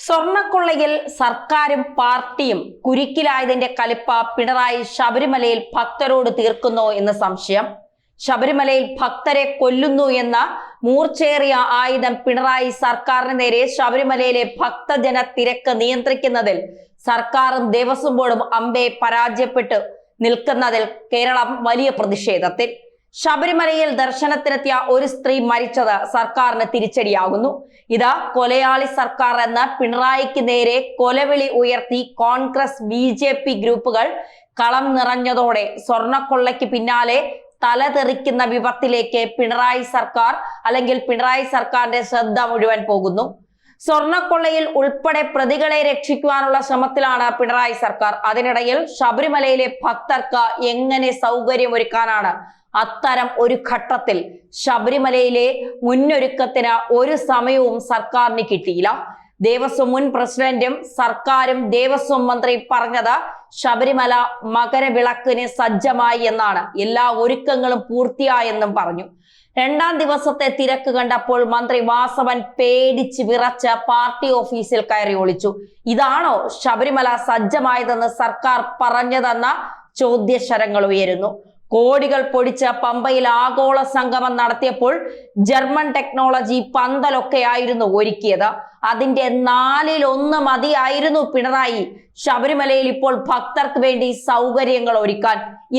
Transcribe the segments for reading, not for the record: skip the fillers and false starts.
സ്വർണക്കൊള്ളയിൽ സർക്കാരും പാർട്ടിയും കുരുക്കിലായതിന്റെ കലിപ്പ പിണറായി ശബരിമലയിൽ ഭക്തരോട് തീർക്കുന്നോ എന്ന് സംശയം. ശബരിമലയിൽ ഭക്തരെ കൊല്ലുന്നു എന്ന മൂർച്ചേറിയ ആയുധം പിണറായി സർക്കാരിന് നേരെ ശബരിമലയിലെ ഭക്തജന തിരക്ക് നിയന്ത്രിക്കുന്നതിൽ സർക്കാരും ദേവസ്വം ബോർഡും അമ്പെ പരാജയപ്പെട്ടു നിൽക്കുന്നതിൽ കേരളം വലിയ പ്രതിഷേധത്തിൽ. ശബരിമലയിൽ ദർശനത്തിനെത്തിയ ഒരു സ്ത്രീ മരിച്ചത് സർക്കാരിന് തിരിച്ചടിയാകുന്നു. ഇത് കൊലയാളി സർക്കാർ എന്ന പിണറായിക്ക് നേരെ കൊലവിളി ഉയർത്തി കോൺഗ്രസ് BJP ഗ്രൂപ്പുകൾ കളം നിറഞ്ഞതോടെ സ്വർണക്കൊള്ളയ്ക്ക് പിന്നാലെ തലതെറിക്കുന്ന വിപത്തിലേക്ക് പിണറായി സർക്കാർ അല്ലെങ്കിൽ പിണറായി സർക്കാരിന്റെ ശ്രദ്ധ മുഴുവൻ പോകുന്നു. സ്വർണക്കൊള്ളയിൽ ഉൾപ്പെടെ പ്രതികളെ രക്ഷിക്കുവാനുള്ള ശ്രമത്തിലാണ് പിണറായി സർക്കാർ. അതിനിടയിൽ ശബരിമലയിലെ ഭക്തർക്ക് എങ്ങനെ സൗകര്യമൊരുക്കാനാണ് അത്തരം ഒരു ഘട്ടത്തിൽ ശബരിമലയിലെ മുന്നൊരുക്കത്തിന് ഒരു സമയവും സർക്കാരിന് കിട്ടിയില്ല. ദേവസ്വം മുൻ പ്രസിഡന്റും സർക്കാരും ദേവസ്വം മന്ത്രി പറഞ്ഞത് ശബരിമല മകരവിളക്കിന് സജ്ജമായി എന്നാണ്. എല്ലാ ഒരുക്കങ്ങളും പൂർത്തിയായെന്നും പറഞ്ഞു. രണ്ടാം ദിവസത്തെ തിരക്ക് കണ്ടപ്പോൾ മന്ത്രി വാസവൻ പേടിച്ച് വിറച്ച് പാർട്ടി ഓഫീസിൽ കയറി ഒളിച്ചു. ഇതാണോ ശബരിമല സജ്ജമായതെന്ന് സർക്കാർ പറഞ്ഞതെന്ന ചോദ്യശരങ്ങൾ ഉയരുന്നു. കോടികൾ പൊടിച്ച് പമ്പയിൽ ആഗോള സംഗമം നടത്തിയപ്പോൾ ജർമ്മൻ ടെക്നോളജി പന്തലൊക്കെയായിരുന്നു ഒരുക്കിയത്. അതിന്റെ 1/4 മതിയായിരുന്നു പിണറായി ശബരിമലയിൽ ഇപ്പോൾ ഭക്തർക്ക് വേണ്ടി സൗകര്യങ്ങൾ ഒരുക്കാൻ.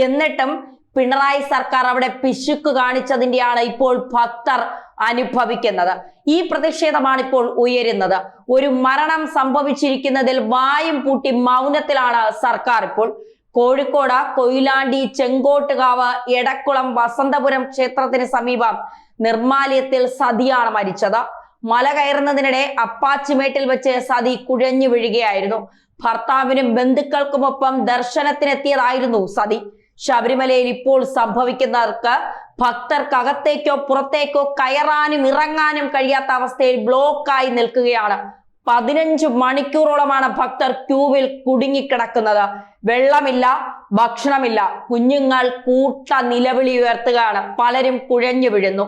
എന്നിട്ടും പിണറായി സർക്കാർ അവിടെ പിശുക്ക് കാണിച്ചതിന്റെയാണ് ഇപ്പോൾ ഭക്തർ അനുഭവിക്കുന്നത്. ഈ പ്രതിഷേധമാണ് ഇപ്പോൾ ഉയരുന്നത്. ഒരു മരണം സംഭവിച്ചിരിക്കുന്നതിൽ വായും പൂട്ടി മൗനത്തിലാണ് സർക്കാർ ഇപ്പോൾ. കോഴിക്കോട് കൊയിലാണ്ടി ചെങ്കോട്ടുകാവ് എടക്കുളം വസന്തപുരം ക്ഷേത്രത്തിന് സമീപം നിർമാല്യത്തിൽ സതിയാണ് മരിച്ചത്. മല കയറുന്നതിനിടെ അപ്പാച്ചിമേട്ടിൽ വെച്ച് സതി കുഴഞ്ഞു വീഴുകയായിരുന്നു. ഭർത്താവിനും ബന്ധുക്കൾക്കുമൊപ്പം ദർശനത്തിനെത്തിയതായിരുന്നു സതി. ശബരിമലയിൽ ഇപ്പോൾ സംഭവിക്കുന്നവർക്ക് ഭക്തർക്കകത്തേക്കോ പുറത്തേക്കോ കയറാനും ഇറങ്ങാനും കഴിയാത്ത അവസ്ഥയിൽ ബ്ലോക്കായി നിൽക്കുകയാണ്. 15 മണിക്കൂറോളമാണ് ഭക്തർ ക്യൂവിൽ കുടുങ്ങിക്കിടക്കുന്നത്. വെള്ളമില്ല, ഭക്ഷണമില്ല. കുഞ്ഞുങ്ങൾ കൂട്ട നിലവിളി ഉയർത്തുകയാണ്. പലരും കുഴഞ്ഞു വീഴുന്നു.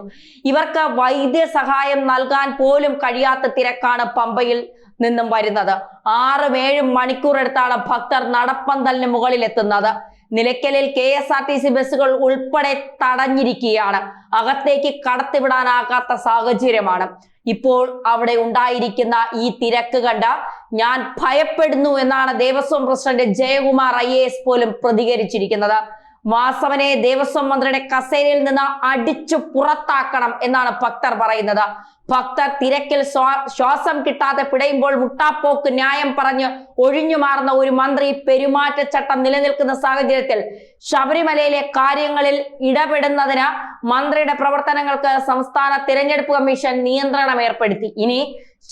ഇവർക്ക് വൈദ്യസഹായം നൽകാൻ പോലും കഴിയാത്ത തിരക്കാണ് പമ്പയിൽ നിന്നും വരുന്നത്. 6-7 മണിക്കൂർ എടുത്താണ് ഭക്തർ നടപ്പന്തലിന് മുകളിൽ എത്തുന്നത്. നിലയ്ക്കലിൽ KSRTC ബസ്സുകൾ ഉൾപ്പെടെ തടഞ്ഞിരിക്കുകയാണ്. അകത്തേക്ക് കടത്തിവിടാനാകാത്ത സാഹചര്യമാണ്. ഇപ്പോൾ അവിടെ ഉണ്ടായിരിക്കുന്ന ഈ തിരക്ക് കണ്ട ഞാൻ ഭയപ്പെടുന്നു എന്നാണ് ദേവസ്വം പ്രസിഡന്റ് ജയകുമാർ IAS പോലും പ്രതികരിച്ചിരിക്കുന്നത്. വാസവനെ ദേവസ്വം മന്ത്രിയുടെ കസേരയിൽ നിന്ന് അടിച്ചു പുറത്താക്കണം എന്നാണ് ഭക്തർ പറയുന്നത്. ഭക്തർ തിരക്കിൽ ശ്വാസം കിട്ടാതെ പിടയുമ്പോൾ മുട്ടാപ്പോക്ക് ന്യായം പറഞ്ഞ് ഒഴിഞ്ഞു മാറുന്ന ഒരു മന്ത്രി പെരുമാറ്റച്ചട്ടം നിലനിൽക്കുന്ന സാഹചര്യത്തിൽ ശബരിമലയിലെ കാര്യങ്ങളിൽ ഇടപെടുന്നതിന് മന്ത്രിയുടെ പ്രവർത്തനങ്ങൾക്ക് സംസ്ഥാന തിരഞ്ഞെടുപ്പ് കമ്മീഷൻ നിയന്ത്രണം ഏർപ്പെടുത്തി. ഇനി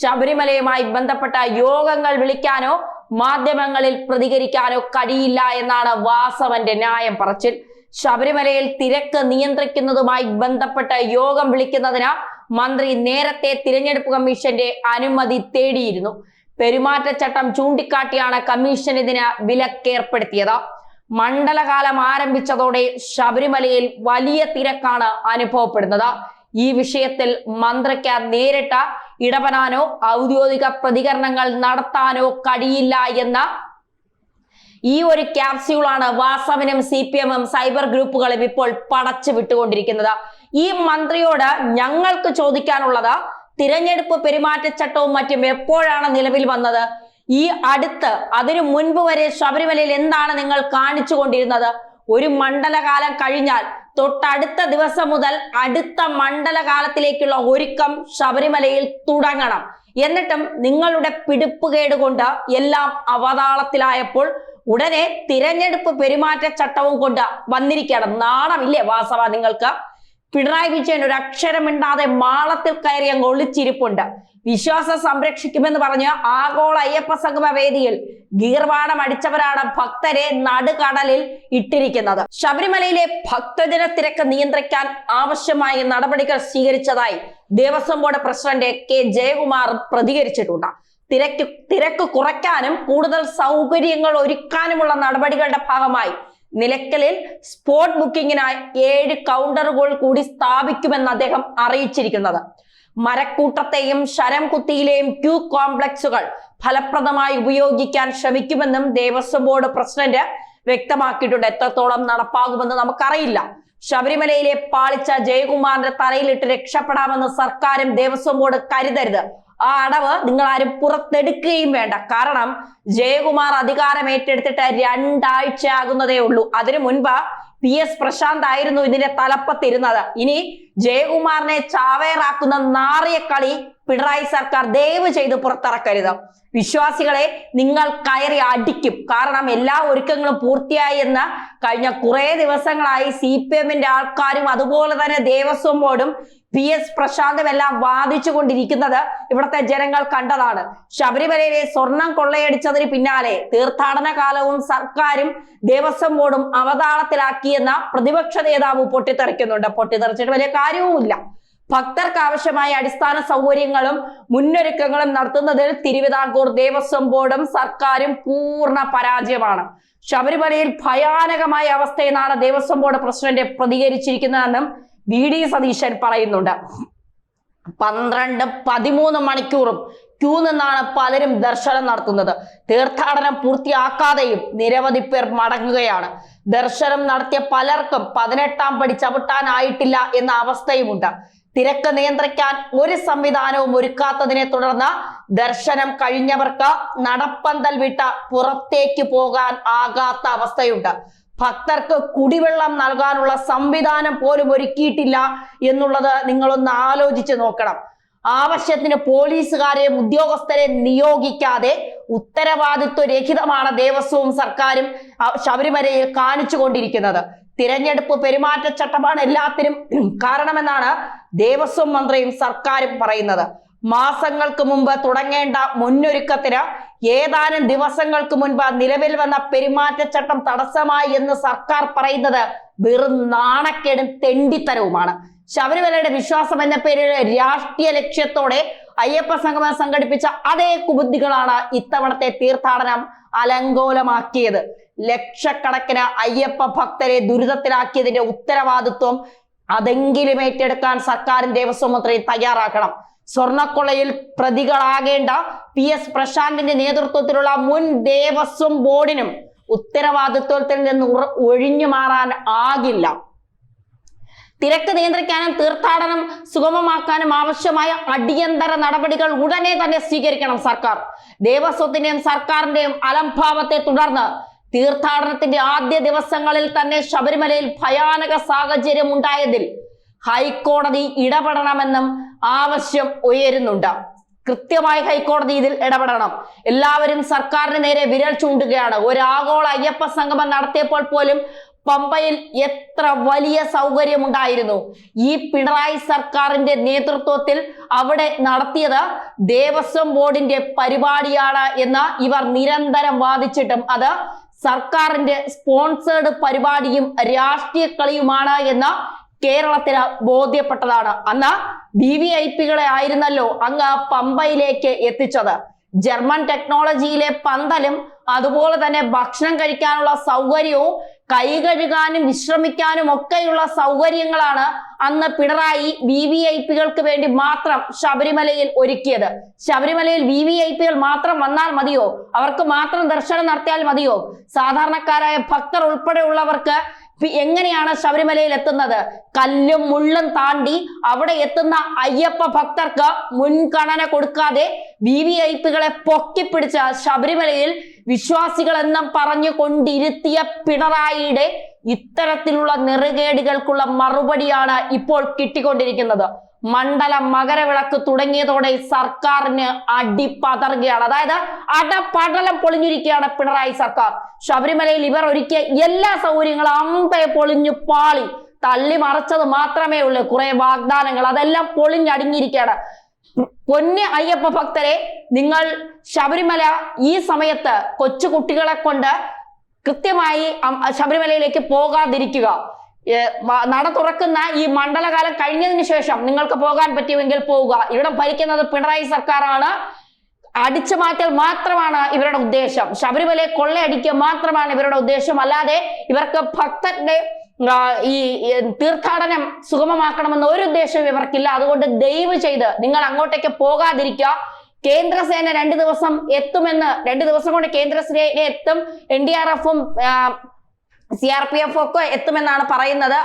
ശബരിമലയുമായി ബന്ധപ്പെട്ട യോഗങ്ങൾ വിളിക്കാനോ മാധ്യമങ്ങളിൽ പ്രതികരിക്കാനോ കഴിയില്ല എന്നാണ് വാസവന്റെ ന്യായം പറച്ചിൽ. ശബരിമലയിൽ തിരക്ക് നിയന്ത്രിക്കുന്നതുമായി ബന്ധപ്പെട്ട യോഗം വിളിക്കുന്നതിന് മന്ത്രി നേരത്തെ തിരഞ്ഞെടുപ്പ് കമ്മീഷന്റെ അനുമതി തേടിയിരുന്നു. പെരുമാറ്റച്ചട്ടം ചൂണ്ടിക്കാട്ടിയാണ് കമ്മീഷൻ ഇതിന് വിലക്കേർപ്പെടുത്തിയത്. മണ്ഡലകാലം ആരംഭിച്ചതോടെ ശബരിമലയിൽ വലിയ തിരക്കാണ് അനുഭവപ്പെടുന്നത്. ഈ വിഷയത്തിൽ മന്ത്രിക്ക് നേരിട്ട് ഇടപെടാനോ ഔദ്യോഗിക പ്രതികരണങ്ങൾ നടത്താനോ കഴിയില്ല എന്ന ഈ ഒരു ക്യാപ്സ്യൂളാണ് വാസവനും CPM-ഉം സൈബർ ഗ്രൂപ്പുകളും ഇപ്പോൾ പടച്ചു വിട്ടുകൊണ്ടിരിക്കുന്നത്. ഈ മന്ത്രിയോട് ഞങ്ങൾക്ക് ചോദിക്കാനുള്ളത്, തിരഞ്ഞെടുപ്പ് പെരുമാറ്റച്ചട്ടവും മറ്റും എപ്പോഴാണ് നിലവിൽ വന്നത്? ഈ അടുത്ത് അതിനു മുൻപ് വരെ ശബരിമലയിൽ എന്താണ് നിങ്ങൾ കാണിച്ചു കൊണ്ടിരുന്നത്? ഒരു മണ്ഡലകാലം കഴിഞ്ഞാൽ തൊട്ടടുത്ത ദിവസം മുതൽ അടുത്ത മണ്ഡലകാലത്തിലേക്കുള്ള ഒരുക്കം ശബരിമലയിൽ തുടങ്ങണം. എന്നിട്ടും നിങ്ങളുടെ പിടിപ്പുകേട് കൊണ്ട് എല്ലാം അവതാളത്തിലായപ്പോൾ ഉടനെ തിരഞ്ഞെടുപ്പ് പെരുമാറ്റച്ചട്ടവും കൊണ്ട് വന്നിരിക്കണം. നാണമില്ലേ വാസവ നിങ്ങൾക്ക്? പിണറായി വിജയൻ ഒരു അക്ഷരമിണ്ടാതെ മാളത്തിൽ കയറി അങ്ങ് ഒളിച്ചിരിപ്പുണ്ട്. വിശ്വാസം സംരക്ഷിക്കുമെന്ന് പറഞ്ഞ് ആഗോള അയ്യപ്പ സംഗമ വേദിയിൽ ഗീർവാണം അടിച്ചവരാണ് ഭക്തരെ നടുകടലിൽ ഇട്ടിരിക്കുന്നത്. ശബരിമലയിലെ ഭക്തജന തിരക്ക് നിയന്ത്രിക്കാൻ ആവശ്യമായ നടപടികൾ സ്വീകരിച്ചതായി Devaswom board president K Jayakumar പ്രതികരിച്ചിട്ടുണ്ട്. തിരക്ക് കുറയ്ക്കാനും കൂടുതൽ സൗകര്യങ്ങൾ ഒരുക്കാനുമുള്ള നടപടികളുടെ ഭാഗമായി നിലയ്ക്കലിൽ സ്പോട്ട് ബുക്കിങ്ങിനായി 7 കൗണ്ടറുകൾ കൂടി സ്ഥാപിക്കുമെന്ന് അദ്ദേഹം അറിയിച്ചിരിക്കുന്നത്. മരക്കൂട്ടത്തെയും ശരം കുത്തിയിലെയും ക്യൂ കോംപ്ലക്സുകൾ ഫലപ്രദമായി ഉപയോഗിക്കാൻ ശ്രമിക്കുമെന്നും ദേവസ്വം ബോർഡ് പ്രസിഡന്റ് വ്യക്തമാക്കിയിട്ടുണ്ട്. എത്രത്തോളം നടപ്പാകുമെന്ന് നമുക്കറിയില്ല. ശബരിമലയിലെ പാളിച്ച ജയകുമാറിന്റെ തലയിലിട്ട് രക്ഷപ്പെടാമെന്ന് സർക്കാരും ദേവസ്വം ബോർഡ് കരുതരുത്. ആ അടവ് നിങ്ങൾ ആരും പുറത്തെടുക്കുകയും വേണ്ട. കാരണം ജയകുമാർ അധികാരം ഏറ്റെടുത്തിട്ട് 2 ആഴ്ചയാകുന്നതേ ഉള്ളൂ. അതിനു മുൻപ് PS പ്രശാന്ത് ആയിരുന്നു ഇതിന്റെ തലപ്പത്തിരുന്നത്. ഇനി ജയകുമാറിനെ ചാവേറാക്കുന്ന നാറിയ കളി പിണറായി സർക്കാർ ദയവ് ചെയ്ത് പുറത്തിറക്കരുത്. വിശ്വാസികളെ നിങ്ങൾ കയറി അടിക്കും. കാരണം എല്ലാ ഒരുക്കങ്ങളും പൂർത്തിയായി എന്ന് കഴിഞ്ഞ കുറെ ദിവസങ്ങളായി CPM-ന്റെ ആൾക്കാരും അതുപോലെ തന്നെ ദേവസ്വം ബോർഡും PS പ്രശാന്തും എല്ലാം വാദിച്ചു കൊണ്ടിരിക്കുന്നത് ഇവിടുത്തെ ജനങ്ങൾ കണ്ടതാണ്. ശബരിമലയിലെ സ്വർണം കൊള്ളയടിച്ചതിന് പിന്നാലെ തീർത്ഥാടന കാലവും സർക്കാരും ദേവസ്വം ബോർഡും അവതാളത്തിലാക്കിയെന്ന പ്രതിപക്ഷ നേതാവ് പൊട്ടിത്തെറിക്കുന്നുണ്ട്. പൊട്ടിത്തെറിച്ചിട്ട് വലിയ കാര്യവുമില്ല. ഭക്തർക്ക് ആവശ്യമായ അടിസ്ഥാന സൗകര്യങ്ങളും മുന്നൊരുക്കങ്ങളും നടത്തുന്നതിൽ തിരുവിതാംകൂർ ദേവസ്വം ബോർഡും സർക്കാരും പൂർണ്ണ പരാജയമാണ്. ശബരിമലയിൽ ഭയാനകമായ അവസ്ഥയെന്നാണ് ദേവസ്വം ബോർഡ് പ്രസിഡന്റ് പ്രതികരിച്ചിരിക്കുന്നതെന്നും VD സതീശൻ പറയുന്നുണ്ട്. 12-13 മണിക്കൂറും ക്യൂ നിന്നാണ് പലരും ദർശനം നടത്തുന്നത്. തീർത്ഥാടനം പൂർത്തിയാക്കാതെയും നിരവധി പേർ മടങ്ങുകയാണ്. ദർശനം നടത്തിയ പലർക്കും 18ാം പടി ചവിട്ടാനായിട്ടില്ല എന്ന അവസ്ഥയുമുണ്ട്. തിരക്ക് നിയന്ത്രിക്കാൻ ഒരു സംവിധാനവും ഒരുക്കാത്തതിനെ തുടർന്ന് ദർശനം കഴിഞ്ഞവർക്ക് നടപ്പന്തൽ വിട്ട പുറത്തേക്ക് പോകാൻ ആകാത്ത അവസ്ഥയുണ്ട്. ഭക്തർക്ക് കുടിവെള്ളം നൽകാനുള്ള സംവിധാനം പോലും ഒരുക്കിയിട്ടില്ല എന്നുള്ളത് നിങ്ങളൊന്ന് ആലോചിച്ച് നോക്കണം. ആവശ്യത്തിന് പോലീസുകാരെയും ഉദ്യോഗസ്ഥരെ നിയോഗിക്കാതെ ഉത്തരവാദിത്വ രഹിതമാണ് ദേവസ്വവും സർക്കാരും ശബരിമലയിൽ കാണിച്ചുകൊണ്ടിരിക്കുന്നത്. തിരഞ്ഞെടുപ്പ് പെരുമാറ്റച്ചട്ടമാണ് എല്ലാത്തിനും കാരണമെന്നാണ് ദേവസ്വം മന്ത്രിയും സർക്കാരും പറയുന്നത്. മാസങ്ങൾക്ക് മുമ്പ് തുടങ്ങേണ്ട മുന്നൊരുക്കത്തിന് ഏതാനും ദിവസങ്ങൾക്ക് മുൻപ് നിലവിൽ വന്ന പെരുമാറ്റച്ചട്ടം തടസ്സമായി എന്ന് സർക്കാർ പറയുന്നത് വെറും നാണക്കേടും തെണ്ടിത്തരവുമാണ്. ശബരിമലയുടെ വിശ്വാസം എന്ന പേരിൽ രാഷ്ട്രീയ ലക്ഷ്യത്തോടെ അയ്യപ്പ സംഗമം സംഘടിപ്പിച്ച അതേ കുബുദ്ധികളാണ് ഇത്തവണത്തെ തീർത്ഥാടനം അലങ്കോലമാക്കിയത്. ലക്ഷക്കണക്കിന് അയ്യപ്പ ഭക്തരെ ദുരിതത്തിലാക്കിയതിന്റെ ഉത്തരവാദിത്വം അതെങ്കിലും ഏറ്റെടുക്കാൻ സർക്കാരും ദേവസ്വം മന്ത്രി തയ്യാറാക്കണം. സ്വർണക്കൊള്ളയിൽ പ്രതികളാകേണ്ട PS പ്രശാന്തിന്റെ നേതൃത്വത്തിലുള്ള മുൻ ദേവസ്വം ബോർഡിനും ഉത്തരവാദിത്വത്തിൽ നിന്ന് ഒഴിഞ്ഞു മാറാൻ ആകില്ല. തിരക്ക് നിയന്ത്രിക്കാനും തീർത്ഥാടനം സുഗമമാക്കാനും ആവശ്യമായ അടിയന്തര നടപടികൾ ഉടനെ തന്നെ സ്വീകരിക്കണം സർക്കാർ. ദേവസ്വത്തിന്റെയും സർക്കാരിന്റെയും അലംഭാവത്തെ തുടർന്ന് തീർത്ഥാടനത്തിന്റെ ആദ്യ ദിവസങ്ങളിൽ തന്നെ ശബരിമലയിൽ ഭയാനക സാഹചര്യം ഉണ്ടായതിൽ ഹൈക്കോടതി ഇടപെടണമെന്നും ആവശ്യം ഉയരുന്നുണ്ട്. കൃത്യമായി ഹൈക്കോടതി ഇതിൽ ഇടപെടണം. എല്ലാവരും സർക്കാരിന് നേരെ വിരൽ ചൂണ്ടുകയാണ്. ഒരു ആഗോള അയ്യപ്പ സംഗമം നടത്തിയപ്പോൾ പോലും പമ്പയിൽ എത്ര വലിയ സൗകര്യമുണ്ടായിരുന്നു. ഈ പിണറായി സർക്കാരിന്റെ നേതൃത്വത്തിൽ അവിടെ നടത്തിയത് ദേവസ്വം ബോർഡിന്റെ പരിപാടിയാണ് എന്ന് ഇവർ നിരന്തരം വാദിച്ചിട്ടും അത് സർക്കാരിന്റെ സ്പോൺസേർഡ് പരിപാടിയും രാഷ്ട്രീയ കളിയുമാണ് എന്ന് കേരളത്തിന് ബോധ്യപ്പെട്ടതാണ്. അന്ന് VVIP-കളെ ആയിരുന്നല്ലോ അങ്ങ് പമ്പയിലേക്ക് എത്തിച്ചത്. ജർമ്മൻ ടെക്നോളജിയിലെ പന്തലും അതുപോലെ തന്നെ ഭക്ഷണം കഴിക്കാനുള്ള സൗകര്യവും കൈ കഴുകാനും വിശ്രമിക്കാനും ഒക്കെയുള്ള സൗകര്യങ്ങളാണ് അന്ന് പിണറായി VVIP-കൾക്ക് വേണ്ടി മാത്രം ശബരിമലയിൽ ഒരുക്കിയത്. ശബരിമലയിൽ VVIP-കൾ മാത്രം വന്നാൽ മതിയോ? അവർക്ക് മാത്രം ദർശനം നടത്തിയാൽ മതിയോ? സാധാരണക്കാരായ ഭക്തർ ഉൾപ്പെടെയുള്ളവർക്ക് എങ്ങനെയാണ് ശബരിമലയിൽ എത്തുന്നത്? കല്ലും മുള്ളും താണ്ടി അവിടെ എത്തുന്ന അയ്യപ്പ ഭക്തർക്ക് മുൻഗണന കൊടുക്കാതെ VVIP-കളെ പൊക്കിപ്പിടിച്ച ശബരിമലയിൽ വിശ്വാസികൾ എന്നും പറഞ്ഞു കൊണ്ടിരുത്തിയ പിണറായിയുടെ ഇത്തരത്തിലുള്ള നെറുകേടുകൾക്കുള്ള മറുപടിയാണ് ഇപ്പോൾ കിട്ടിക്കൊണ്ടിരിക്കുന്നത്. മണ്ഡല മകരവിളക്ക് തുടങ്ങിയതോടെ സർക്കാരിന് അടിപതറുകയാണ്. അതായത് അടപടലം പൊളിഞ്ഞിരിക്കുകയാണ് പിണറായി സർക്കാർ. ശബരിമലയിൽ ഇവർ ഒരുക്കിയ എല്ലാ സൗകര്യങ്ങളും അമ്പെ പൊളിഞ്ഞു പാളി. തള്ളി മറച്ചത് മാത്രമേ ഉള്ളൂ കുറെ വാഗ്ദാനങ്ങൾ, അതെല്ലാം പൊളിഞ്ഞടിഞ്ഞിരിക്കുകയാണ്. പൊന്നെ അയ്യപ്പ ഭക്തരെ, നിങ്ങൾ ശബരിമല ഈ സമയത്ത് കൊച്ചു കുട്ടികളെ കൊണ്ട് കൃത്യമായി ശബരിമലയിലേക്ക് പോകാതിരിക്കുക. നട തുറക്കുന്ന ഈ മണ്ഡലകാലം കഴിഞ്ഞതിന് ശേഷം നിങ്ങൾക്ക് പോകാൻ പറ്റുമെങ്കിൽ പോവുക. ഇവിടെ ഭരിക്കുന്നത് പിണറായി സർക്കാരാണ്. അടിച്ചു മാറ്റൽ മാത്രമാണ് ഇവരുടെ ഉദ്ദേശം. ശബരിമലയെ കൊള്ളയടിക്കുക മാത്രമാണ് ഇവരുടെ ഉദ്ദേശം. അല്ലാതെ ഇവർക്ക് ഭക്തരുടെ ഈ തീർത്ഥാടനം സുഗമമാക്കണമെന്ന് ഒരു ഉദ്ദേശവും ഇവർക്കില്ല. അതുകൊണ്ട് ദയവ് ചെയ്ത് നിങ്ങൾ അങ്ങോട്ടേക്ക് പോകാതിരിക്കുക. കേന്ദ്രസേന 2 ദിവസം എത്തുമെന്ന്, 2 ദിവസം കൊണ്ട് കേന്ദ്രസേന എത്തും, NDRF-ഉം CRPF ഒക്കെ എത്തുമെന്നാണ് പറയുന്നത്.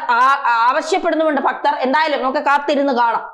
ആവശ്യപ്പെടുന്നുമുണ്ട് ഭക്തർ. എന്തായാലും നമുക്ക് കാത്തിരുന്ന് കാണാം.